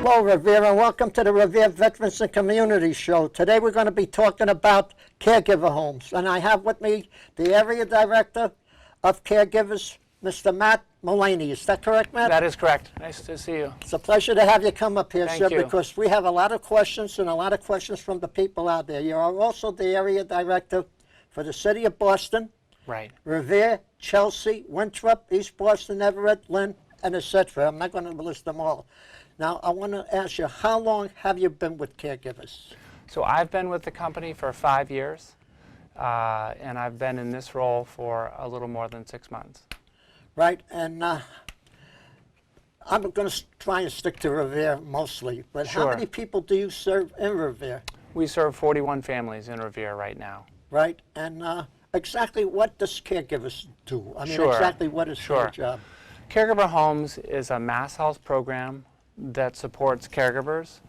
Hello, Revere, and welcome to the Revere Veterans and Community Show. Today we're going to be talking about caregiver homes, and I have with me the Area Director of Caregivers, Mr. Matt Mullaney. Is that correct, Matt? That is correct. Nice to see you. It's a pleasure to have you come up here, Thank sir, you. because we have a lot of questions and a lot of questions from the people out there. You are also the Area Director for the City of Boston, Right. Revere, Chelsea, Winthrop, East Boston, Everett, Lynn, and etc. I'm not going to list them all. Now, I want to ask you, how long have you been with Caregivers? So I've been with the company for 5 years, and I've been in this role for a little more than 6 months. Right, and I'm going to try and stick to Revere mostly, but Sure. how many people do you serve in Revere? We serve 41 families in Revere right now. Right, and exactly what does Caregivers do? I mean, Sure. exactly what is their Sure. job? Caregiver Homes is a MassHealth Program that supports caregivers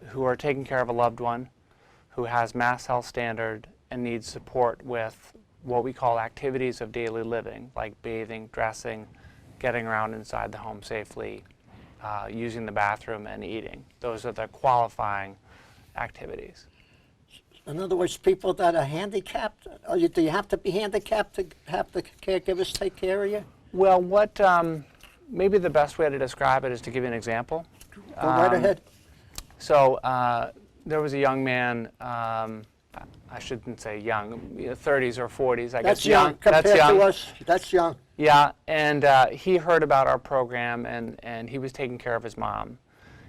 who are taking care of a loved one who has MassHealth standard and needs support with what we call activities of daily living, like bathing, dressing, getting around inside the home safely, using the bathroom, and eating. Those are the qualifying activities. In other words, people that are handicapped, do you have to be handicapped to have the caregivers take care of you? Well, maybe the best way to describe it is to give you an example. Go right ahead. So there was a young man, I shouldn't say young, 30s or 40s. I That's guess young compared That's young. to us. That's young. Yeah, and he heard about our program, and he was taking care of his mom.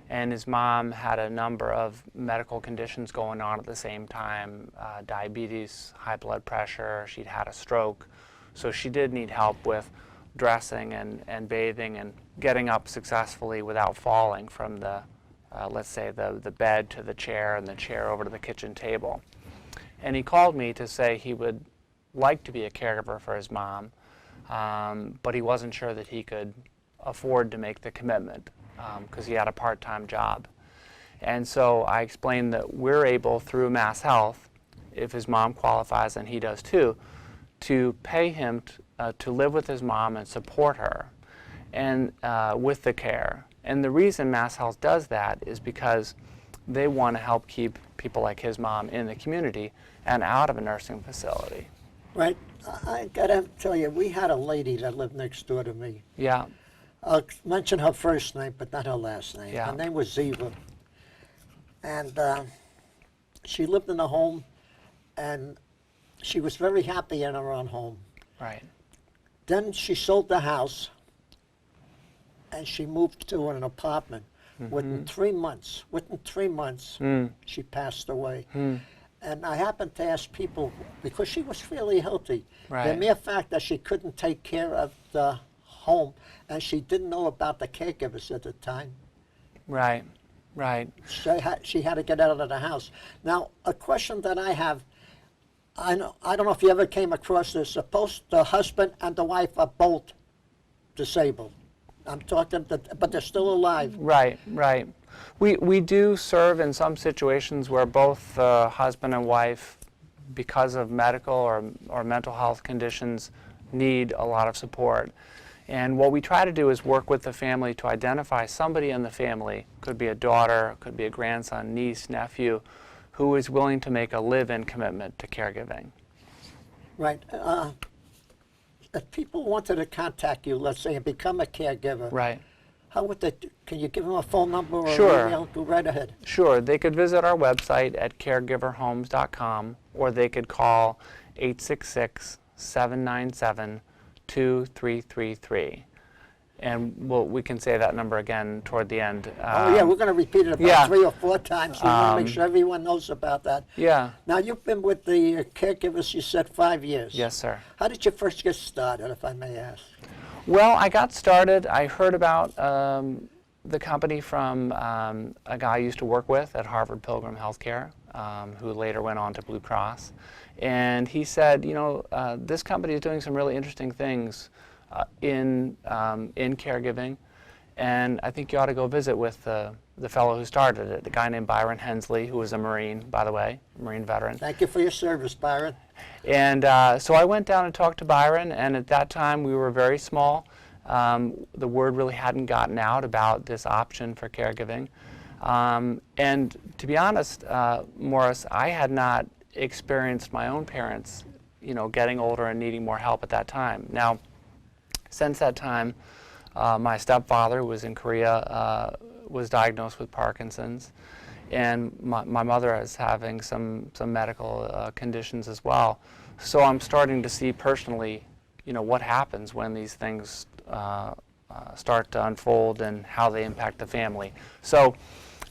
And his mom had a number of medical conditions going on at the same time, diabetes, high blood pressure, she'd had a stroke. So she did need help with dressing and bathing and getting up successfully without falling from the, let's say, the bed to the chair and the chair over to the kitchen table. And he called me to say he would like to be a caregiver for his mom, but he wasn't sure that he could afford to make the commitment because he had a part-time job. And so I explained that we're able, through MassHealth, if his mom qualifies and he does too, to pay him to live with his mom and support her and with the care. And the reason MassHealth does that is because they want to help keep people like his mom in the community and out of a nursing facility. Right. I got to tell you, we had a lady that lived next door to me. Yeah. I'll mention her first name, but not her last name. Yeah. Her name was Ziva. And she lived in a home, and she was very happy in her own home. Right. Then she sold the house, and she moved to an apartment. Mm-hmm. Within 3 months, she passed away. And I happened to ask people, because she was fairly healthy, Right. the mere fact that she couldn't take care of the home, and she didn't know about the caregivers at the time. Right. Right. She had to get out of the house. Now, a question that I have, I don't know if you ever came across this. The husband and the wife are both disabled. I'm talking, but they're still alive. Right, right. We do serve in some situations where both husband and wife, because of medical or mental health conditions, need a lot of support. And what we try to do is work with the family to identify somebody in the family, could be a daughter, could be a grandson, niece, nephew, who is willing to make a live-in commitment to caregiving. Right. If people wanted to contact you, let's say, and become a caregiver, Right. how would they? Can you give them a phone number or Sure. email? Go right ahead. Sure. They could visit our website at caregiverhomes.com, or they could call 866-797-2333. And we can say that number again toward the end. Oh, yeah, we're going to repeat it about yeah. 3 or 4 times. We want to make sure everyone knows about that. Yeah. Now, you've been with the caregivers, you said 5 years. Yes, sir. How did you first get started, if I may ask? Well, I got started, I heard about the company from a guy I used to work with at Harvard Pilgrim Healthcare, who later went on to Blue Cross. And he said, you know, this company is doing some really interesting things in caregiving, and I think you ought to go visit with the fellow who started it, the guy named Byron Hensley, who was a Marine, by the way, Marine veteran. Thank you for your service, Byron. And so I went down and talked to Byron, and at that time we were very small. The word really hadn't gotten out about this option for caregiving. And to be honest, Morris, I had not experienced my own parents, getting older and needing more help at that time. Now, since that time, my stepfather, who was in Korea, was diagnosed with Parkinson's, and my mother is having some medical conditions as well. So I'm starting to see personally, what happens when these things start to unfold and how they impact the family. So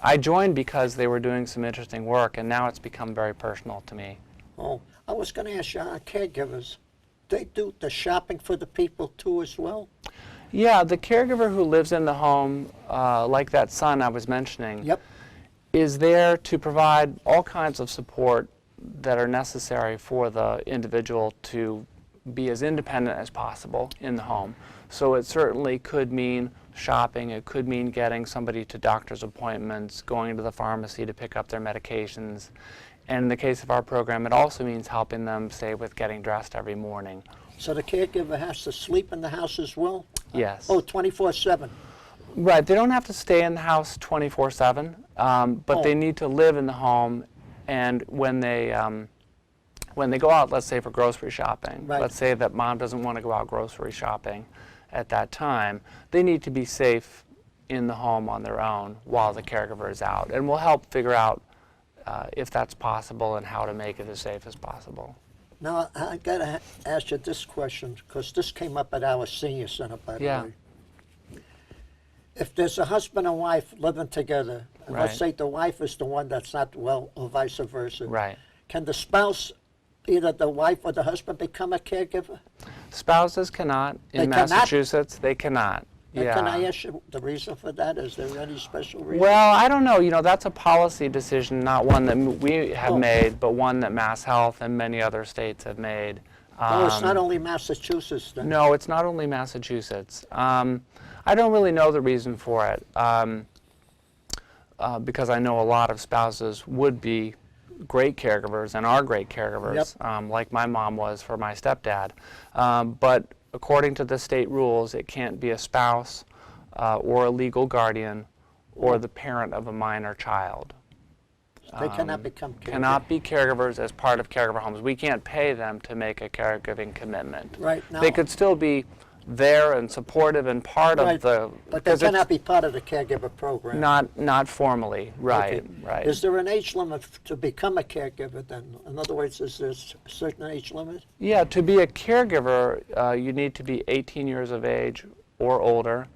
I joined because they were doing some interesting work, and now it's become very personal to me. Oh, I was going to ask you, caregivers, they do the shopping for the people too as well? Yeah, the caregiver who lives in the home, like that son I was mentioning, Yep. is there to provide all kinds of support that are necessary for the individual to be as independent as possible in the home. So it certainly could mean shopping, it could mean getting somebody to doctor's appointments, going to the pharmacy to pick up their medications. And in the case of our program, it also means helping them, say, with getting dressed every morning. So the caregiver has to sleep in the house as well? Yes. Oh, 24/7? Right, they don't have to stay in the house 24/7, but they need to live in the home, and when they go out, let's say for grocery shopping, Right. let's say that mom doesn't want to go out grocery shopping at that time, they need to be safe in the home on their own while the caregiver is out, and we'll help figure out if that's possible and how to make it as safe as possible. Now, I got to ask you this question, because this came up at our senior center, by the Yeah. way. If there's a husband and wife living together, and let's Right. say the wife is the one that's not well, or vice versa, Right. can the spouse, either the wife or the husband, become a caregiver? Spouses cannot. In They cannot? Massachusetts, they cannot. And Yeah. can I ask you the reason for that? Is there any special reason? Well, I don't know. That's a policy decision, not one that we have Oh. made, but one that MassHealth and many other states have made. No, it's not only Massachusetts then. No, it's not only Massachusetts. I don't really know the reason for it, because I know a lot of spouses would be great caregivers and are great caregivers, like my mom was for my stepdad. But according to the state rules, it can't be a spouse or a legal guardian or the parent of a minor child. They cannot become caregivers. Cannot be caregivers as part of caregiver homes. We can't pay them to make a caregiving commitment. Right now. They could still be there and supportive and part Right, of the. but they because cannot it's be part of the caregiver program. not formally. Right. Okay. Right. Is there an age limit to become a caregiver then? In other words, is there a certain age limit? Yeah. To be a caregiver, you need to be 18 years of age or older,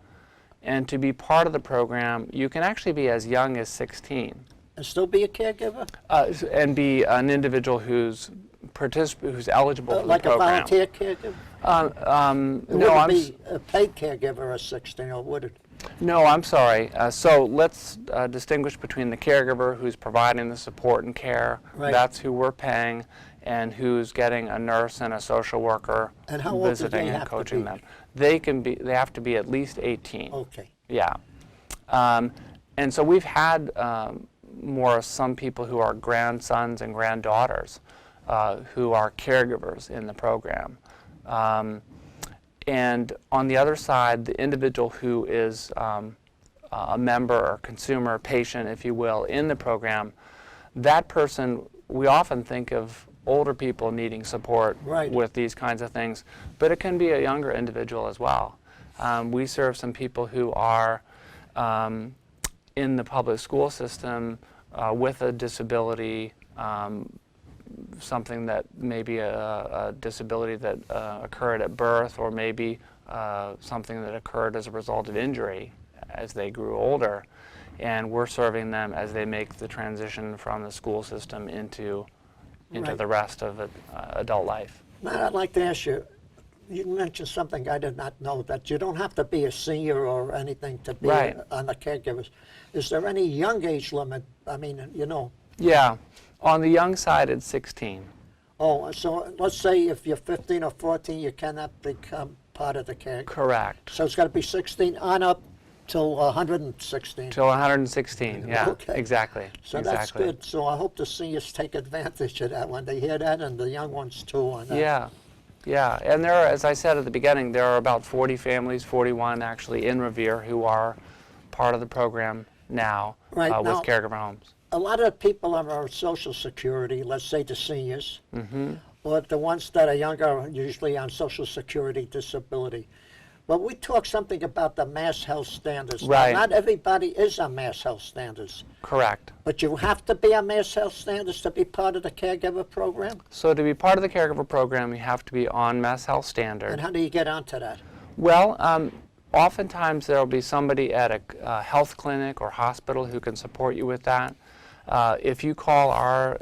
and to be part of the program, you can actually be as young as 16. And still be a caregiver? And be an individual who's eligible for the Like a program. volunteer caregiver? It No, wouldn't be a paid caregiver at 16, or would it? No, I'm sorry. So let's distinguish between the caregiver who's providing the support and care, Right. that's who we're paying, and who's getting a nurse and a social worker And how old do visiting they and have to coaching be? them. They have to be at least 18. Okay. Yeah. And so we've had some people who are grandsons and granddaughters who are caregivers in the program. And on the other side, the individual who is a member or consumer, patient, if you will, in the program, that person, we often think of older people needing support Right. with these kinds of things, but it can be a younger individual as well. We serve some people who are in the public school system with a disability, something that maybe a disability that occurred at birth, or maybe something that occurred as a result of injury as they grew older, and we're serving them as they make the transition from the school system into Right. the rest of adult life. Matt, I'd like to ask you, you mentioned something I did not know, that you don't have to be a senior or anything to be Right. on the caregivers. Is there any young age limit? I mean, Yeah, on the young side it's 16. Oh, so let's say if you're 15 or 14, you cannot become part of the care. Correct. So it's got to be 16 on up till 116. Till 116, yeah, Okay. exactly. So exactly. that's good. So I hope the seniors take advantage of that when they hear that, and the young ones too. On that. Yeah. Yeah, and there are, as I said at the beginning, there are about 40 families, 41 actually in Revere, who are part of the program now, Right, with now- caregiver homes. A lot of people on our Social Security, let's say the seniors, Mm-hmm. or the ones that are younger, are usually on Social Security disability. But we talk something about the MassHealth standards. Now, Right. not everybody is on MassHealth standards, Correct. but you have to be on MassHealth standards to be part of the caregiver program? So to be part of the caregiver program, you have to be on MassHealth And standard. how do you get onto that? Well, oftentimes there will be somebody at a health clinic or hospital who can support you with that. If you call our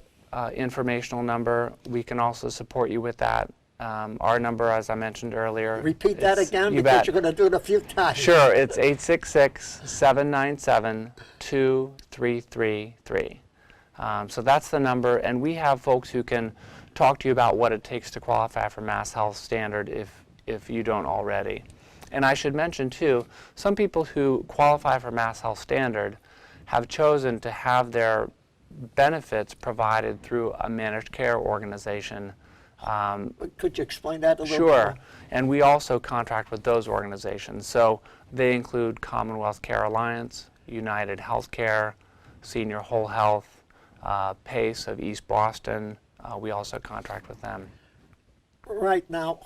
informational number, we can also support you with that. Our number, as I mentioned earlier. Repeat that it's- again, you because bet. you're going to do it a few times. Sure, it's 866-797-2333. So that's the number, and we have folks who can talk to you about what it takes to qualify for MassHealth Standard if you don't already. And I should mention too, some people who qualify for MassHealth Standard have chosen to have their benefits provided through a managed care organization. Could you explain that a little Sure, more? and we also contract with those organizations. So they include Commonwealth Care Alliance, United Healthcare, Senior Whole Health, PACE of East Boston. We also contract with them. Right now,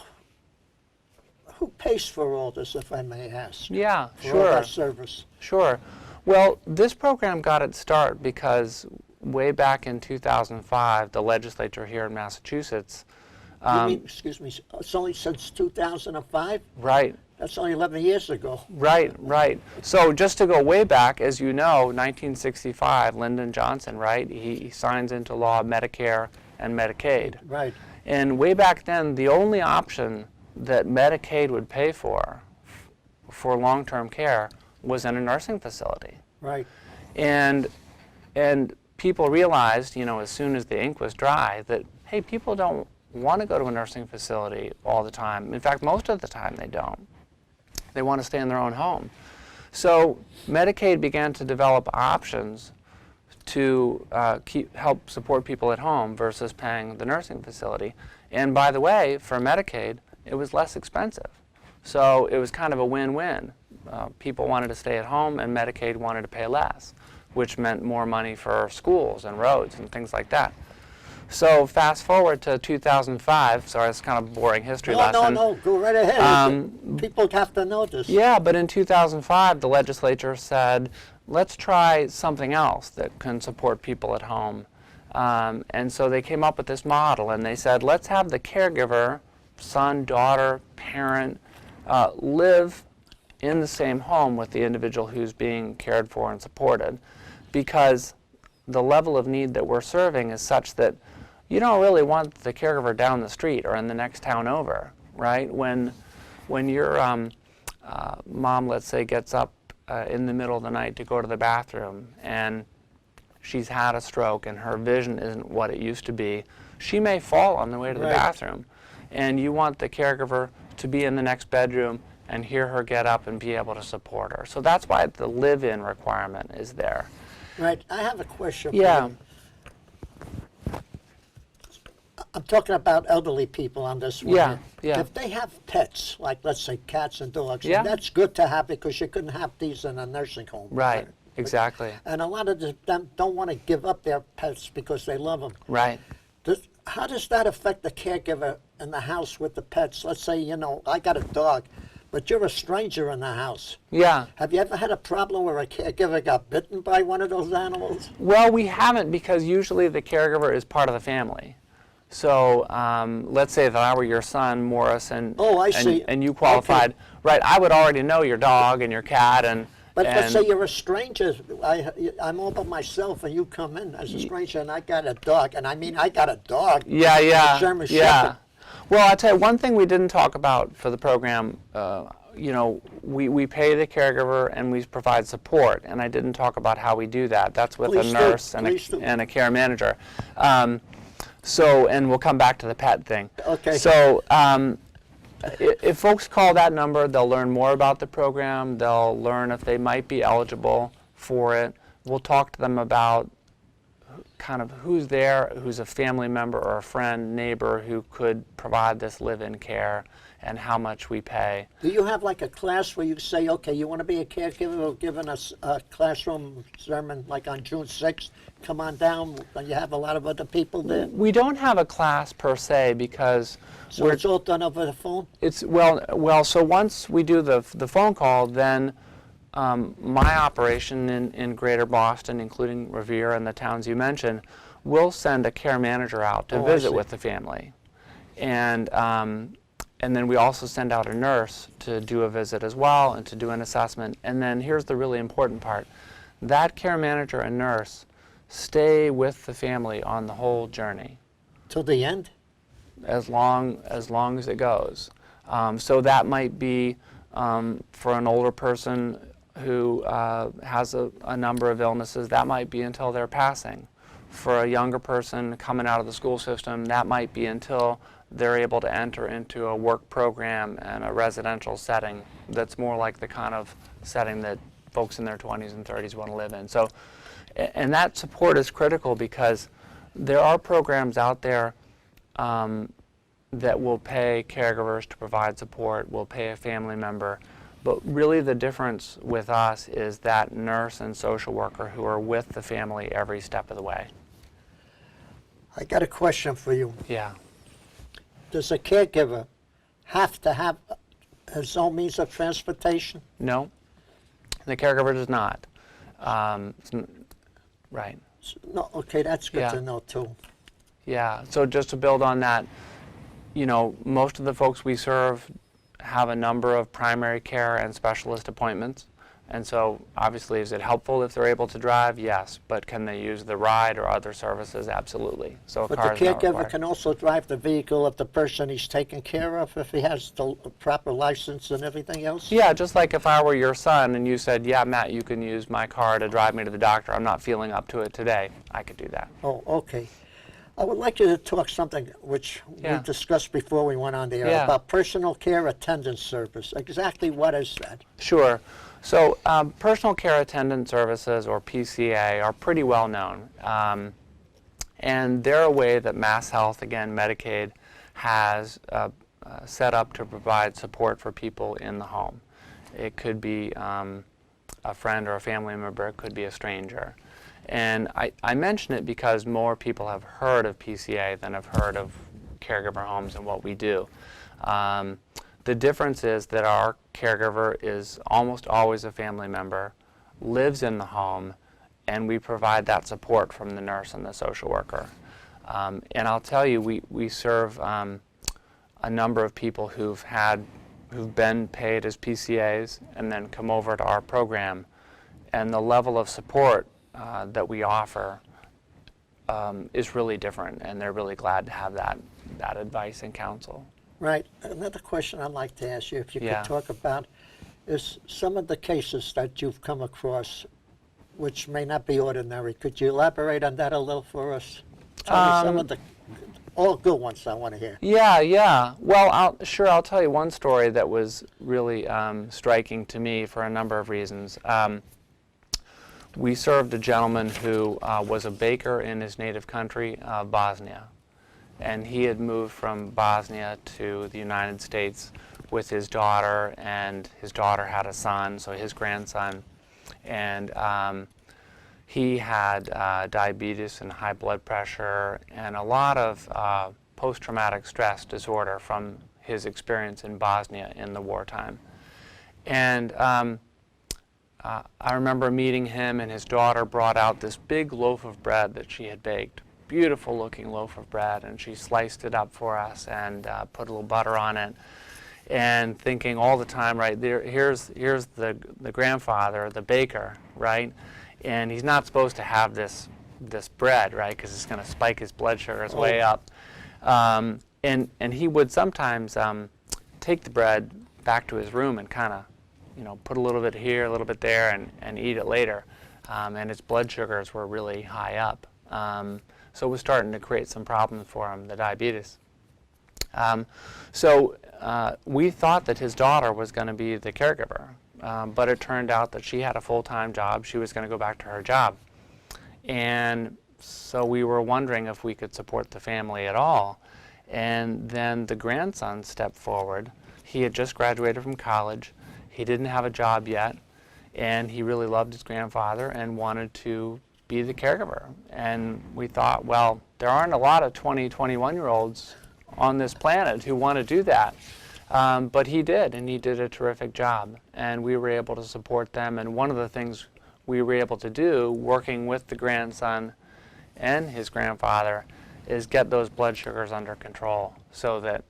who pays for all this, if I may ask? Yeah, For all sure, that service? sure. Well, this program got its start because way back in 2005, the legislature here in Massachusetts, You mean, excuse me, it's only since 2005? right, That's only 11 years ago. Right, right. So just to go way back, as you know, 1965, Lyndon Johnson, right? He signs into law Medicare and Medicaid. Right. And way back then, the only option that Medicaid would pay for long-term care was in a nursing facility. Right. And people realized, you know, as soon as the ink was dry, that, hey, people don't want to go to a nursing facility all the time. In fact, most of the time they don't. They want to stay in their own home. So Medicaid began to develop options to help support people at home versus paying the nursing facility. And by the way, for Medicaid, it was less expensive. So it was kind of a win-win. People wanted to stay at home and Medicaid wanted to pay less, which meant more money for schools and roads and things like that. So fast forward to 2005, sorry, it's kind of a boring history lesson. No, go right ahead. People have to know this. Yeah, but in 2005, the legislature said, let's try something else that can support people at home. And so they came up with this model, and they said, let's have the caregiver, son, daughter, parent, live in the same home with the individual who's being cared for and supported, because the level of need that we're serving is such that you don't really want the caregiver down the street or in the next town over, right? When your mom, let's say, gets up in the middle of the night to go to the bathroom and she's had a stroke and her vision isn't what it used to be, she may fall on the way to the Right. bathroom. And you want the caregiver to be in the next bedroom and hear her get up and be able to support her. So that's why the live-in requirement is there. Right. I have a question. for Yeah. you. I'm talking about elderly people on this one. Yeah, here. yeah. If they have pets, like let's say cats and dogs, Yeah. that's good to have because you couldn't have these in a nursing home. Right, exactly. And a lot of them don't want to give up their pets because they love them. Right. How does that affect the caregiver in the house with the pets? Let's say, you know, I got a dog, but you're a stranger in the house. Yeah. Have you ever had a problem where a caregiver got bitten by one of those animals? Well, we haven't, because usually the caregiver is part of the family. So let's say that I were your son, Morris, and Oh, I see. and you qualified. Okay. Right, I would already know your dog and your cat But let's say and you're a stranger. I'm all by myself, and you come in as a stranger, and I got a dog. And I mean, I got a dog. yeah, a German yeah. Shepherd. Well, I'll tell you one thing we didn't talk about for the program. You know, we pay the caregiver and we provide support, and I didn't talk about how we do that. That's with Please a do. nurse Please do. and a care manager. And we'll come back to the pet thing. Okay. So if folks call that number, they'll learn more about the program. They'll learn if they might be eligible for it. We'll talk to them about kind of who's there, who's a family member or a friend, neighbor who could provide this live-in care, and how much we pay. Do you have like a class where you say, okay, you want to be a caregiver, or giving us a classroom sermon like on June 6th, come on down, and you have a lot of other people there? We don't have a class per se because So it's all done over the phone? it's, well, so once we do the phone call, then my operation in Greater Boston, including Revere and the towns you mentioned, will send a care manager out to Oh, I visit see. with the family. And then we also send out a nurse to do a visit as well and to do an assessment. And then here's the really important part. That care manager and nurse stay with the family on the whole journey, Till the end? as long as it goes. So that might be for an older person who has a number of illnesses, that might be until they're passing. For a younger person coming out of the school system, that might be until they're able to enter into a work program and a residential setting that's more like the kind of setting that folks in their 20s and 30s want to live in. So, and that support is critical because there are programs out there that will pay caregivers to provide support, will pay a family member, but really the difference with us is that nurse and social worker who are with the family every step of the way. I got a question for you. Yeah. Does a caregiver have to have his own means of transportation? No, the caregiver does not. Right. No, okay, that's good Yeah. to know too. Yeah. So just to build on that, you know, most of the folks we serve have a number of primary care and specialist appointments. And so obviously, is it helpful if they're able to drive? Yes. But can they use the ride or other services? Absolutely. So a But car the is not caregiver required. can also drive the vehicle of the person he's taking care of if he has the proper license and everything else? Yeah, just like if I were your son and you said, yeah, Matt, you can use my car to drive me to the doctor. I'm not feeling up to it today. I could do that. Oh, okay. I would like you to talk something which Yeah. we discussed before we went on the air Yeah. about personal care attendance service. Exactly what is that? Sure. So personal care attendant services, or PCA, are pretty well known. And they're a way that MassHealth, again, Medicaid, has set up to provide support for people in the home. It could be a friend or a family member, it could be a stranger. And I mention it because more people have heard of PCA than have heard of caregiver homes and what we do. The difference is that our caregiver is almost always a family member, lives in the home, and we provide that support from the nurse and the social worker. And I'll tell you, we serve a number of people who've been paid as PCAs and then come over to our program, and the level of support that we offer is really different, and they're really glad to have that advice and counsel. Right. Another question I'd like to ask you, if you Yeah. could talk about, is some of the cases that you've come across, which may not be ordinary. Could you elaborate on that a little for us? Tell me some of the all good ones I want to hear. Yeah. Well, I'll tell you one story that was really striking to me for a number of reasons. We served a gentleman who was a baker in his native country, Bosnia. And he had moved from Bosnia to the United States with his daughter, and his daughter had a son, so his grandson. And he had diabetes and high blood pressure and a lot of post-traumatic stress disorder from his experience in Bosnia in the wartime. And I remember meeting him, and his daughter brought out this big loaf of bread that she had baked. Beautiful looking loaf of bread, and she sliced it up for us and put a little butter on it, and thinking all the time, right, here's the grandfather, the baker, right, and he's not supposed to have this bread, right, because it's going to spike his blood sugars way up, and he would sometimes take the bread back to his room and kind of, put a little bit here, a little bit there, and eat it later, and his blood sugars were really high up. So it was starting to create some problems for him, the diabetes. So we thought that his daughter was going to be the caregiver, but it turned out that she had a full-time job. She was going to go back to her job. And So we were wondering if we could support the family at all. And then the grandson stepped forward. He had just graduated from college. He didn't have a job yet, and he really loved his grandfather and wanted to be the caregiver. And we thought, well, there aren't a lot of 20, 21-year-olds on this planet who want to do that. But he did, and he did a terrific job. And we were able to support them. And one of the things we were able to do, working with the grandson and his grandfather, is get those blood sugars under control so that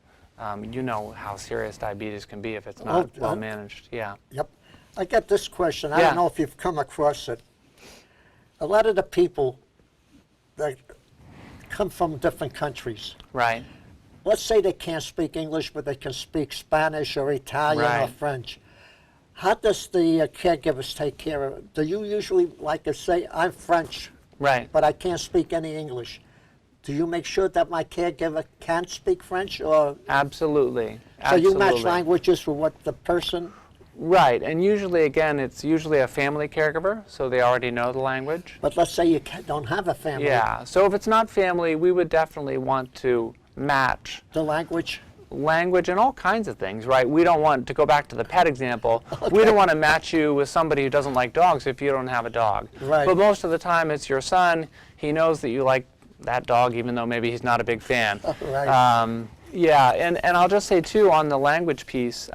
you know how serious diabetes can be if it's not well managed. Yeah. Yep. I get this question. I Yeah. don't know if you've come across it. A lot of the people that come from different countries, Right. let's say they can't speak English, but they can speak Spanish or Italian or Right. French. How does the caregivers take care of it? Do you usually like to say, I'm French, Right. but I can't speak any English? Do you make sure that my caregiver can speak French, or Absolutely. so you match Absolutely. languages for what the person? Right, and usually, again, it's usually a family caregiver, so they already know the language. But let's say you don't have a family. Yeah, so if it's not family, we would definitely want to match The language. language and all kinds of things, right? We don't want to go back to the pet example. We don't want to match you with somebody who doesn't like dogs if you don't have a dog. Right. But most of the time, it's your son. He knows that you like that dog, even though maybe he's not a big fan. Right. Yeah, and I'll just say too on the language piece,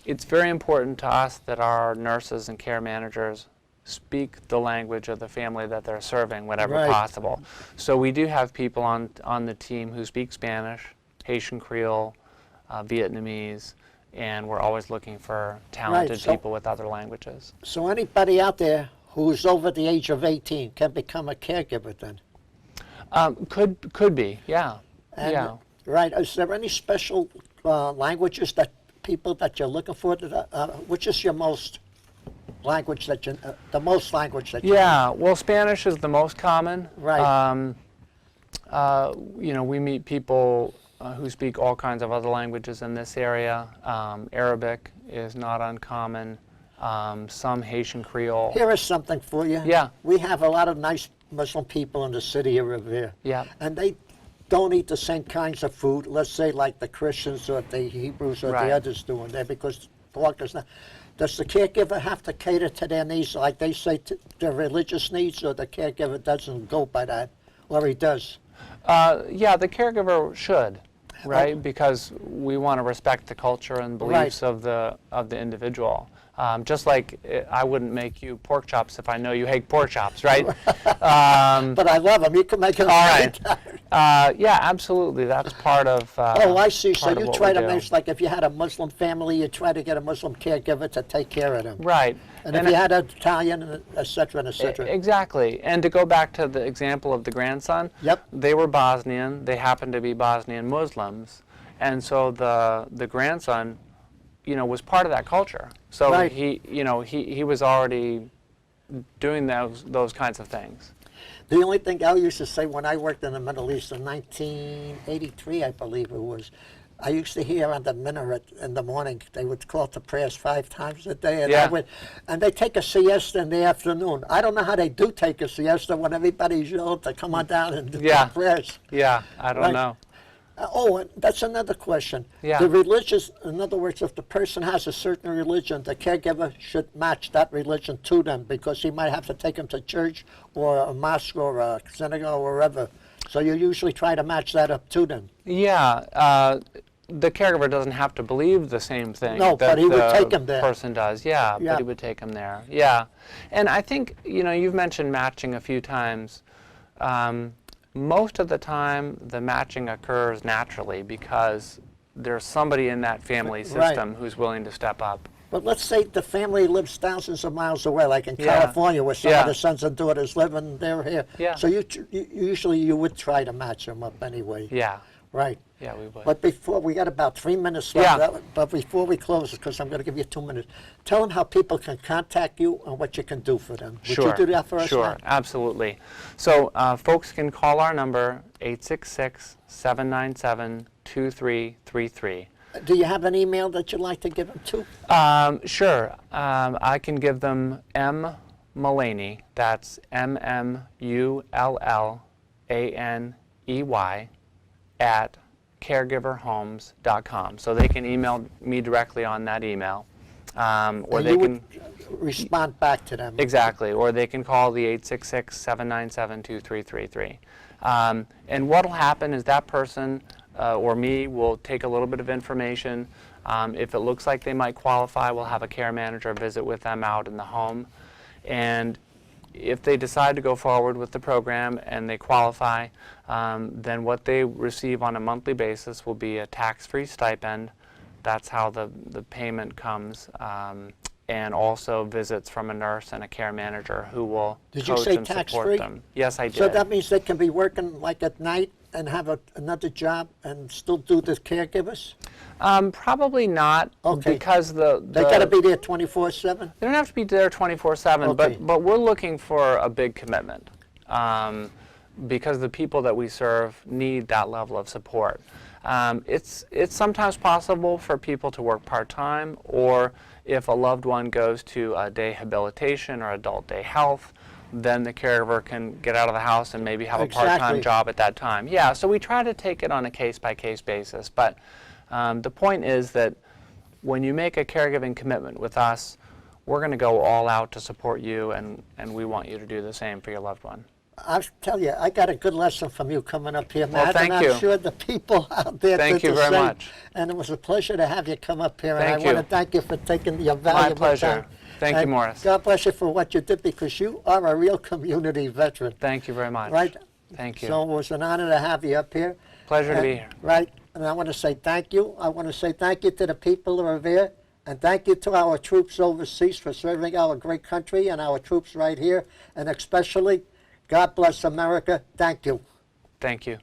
it's very important to us that our nurses and care managers speak the language of the family that they're serving whenever Right. possible. So we do have people on the team who speak Spanish, Haitian Creole, Vietnamese, and we're always looking for talented so- people with other languages. So anybody out there who's over the age of 18 can become a caregiver then? Could be, yeah. And, yeah. Right. Is there any special languages that people that you're looking for? Which is your most language that you, the most language that you? Yeah, well, Spanish is the most common. Right. You know, we meet people who speak all kinds of other languages in this area. Arabic is not uncommon. Some Haitian Creole. Here is something for you. Yeah. We have a lot of nice Muslim people in the city of Revere. Yeah. And they don't eat the same kinds of food, let's say like the Christians or the Hebrews or Right. the others do in there, because pork is not. Does the caregiver have to cater to their needs, like they say, their religious needs, or the caregiver doesn't go by that, or he does? Yeah, the caregiver should, right? Oh. Because we want to respect the culture and beliefs of the individual. Just like I wouldn't make you pork chops if I know you hate pork chops, right? But I love them. You can make them. All right. Yeah, absolutely. That's part of. Oh, I see. So part of you what try we to do. make, like if you had a Muslim family, you try to get a Muslim caregiver to take care of them. Right. And if you had an Italian, et cetera, et cetera. Exactly. And to go back to the example of the grandson, Yep. they were Bosnian. They happened to be Bosnian Muslims. And so the grandson, you know, was part of that culture. So Right. he was already doing those kinds of things. The only thing I used to say when I worked in the Middle East in 1983, I believe it was, I used to hear on the minaret in the morning, they would call to prayers 5 times a day, and Yeah. and they take a siesta in the afternoon. I don't know how they do take a siesta when everybody's yelled to come on down and do Yeah. the prayers. Yeah, I don't Right. know. Oh, and that's another question. Yeah. The religious, in other words, if the person has a certain religion, the caregiver should match that religion to them, because he might have to take them to church or a mosque or a synagogue or wherever. So you usually try to match that up to them. Yeah, the caregiver doesn't have to believe the same thing No, that but he would the take 'em there. person does. Yeah, Yeah. but he would take them there. Yeah, and I think, you know, you've mentioned matching a few times. Most of the time, the matching occurs naturally because there's somebody in that family Right. system who's willing to step up. But let's say the family lives thousands of miles away, like in Yeah. California, where some Yeah. of the sons and daughters live, and they're here. Yeah. So usually you would try to match them up anyway. Yeah, Right. yeah, we would. But before, we got about 3 minutes left. Yeah. But before we close, because I'm going to give you 2 minutes, tell them how people can contact you and what you can do for them. Would Sure. you do that for us? Sure, now? absolutely. So folks can call our number, 866-797-2333. Do you have an email that you'd like to give them to? Sure. I can give them Mullaney, that's MMULLANEY, at caregiverhomes.com. So they can email me directly on that email. Or And they you can would respond back to them. exactly, or they can call the 866-797-2333. And what will happen is that person or me will take a little bit of information. If it looks like they might qualify, we'll have a care manager visit with them out in the home. And if they decide to go forward with the program and they qualify, then what they receive on a monthly basis will be a tax-free stipend. That's how the payment comes, and also visits from a nurse and a care manager who will Did you coach say and support tax-free? them. Yes, I did. So that means they can be working like at night and have another job and still do the caregivers? Probably not, Okay. because They got to be there 24/7? they don't have to be there 24/7, Okay. but we're looking for a big commitment, because the people that we serve need that level of support. It's sometimes possible for people to work part-time, or if a loved one goes to a day habilitation or adult day health, then the caregiver can get out of the house and maybe have a part-time Exactly. job at that time. Yeah, so we try to take it on a case-by-case basis, but the point is that when you make a caregiving commitment with us, we're going to go all out to support you, and we want you to do the same for your loved one. I'll tell you, I got a good lesson from you coming up here, Well, Matt, thank and you. I'm sure the people out there Thank did you the very same. much. And it was a pleasure to have you come up here, and Thank I want you. to thank you for taking your valuable pleasure. time. Thank you, And Morris. God bless you for what you did, because you are a real community veteran, Thank you very much. right? Thank you. So it was an honor to have you up here. Pleasure to And- be here. Right, and I want to say thank you. I want to say thank you to the people who are there, and thank you to our troops overseas for serving our great country, and our troops right here, and especially, God bless America. Thank you. Thank you.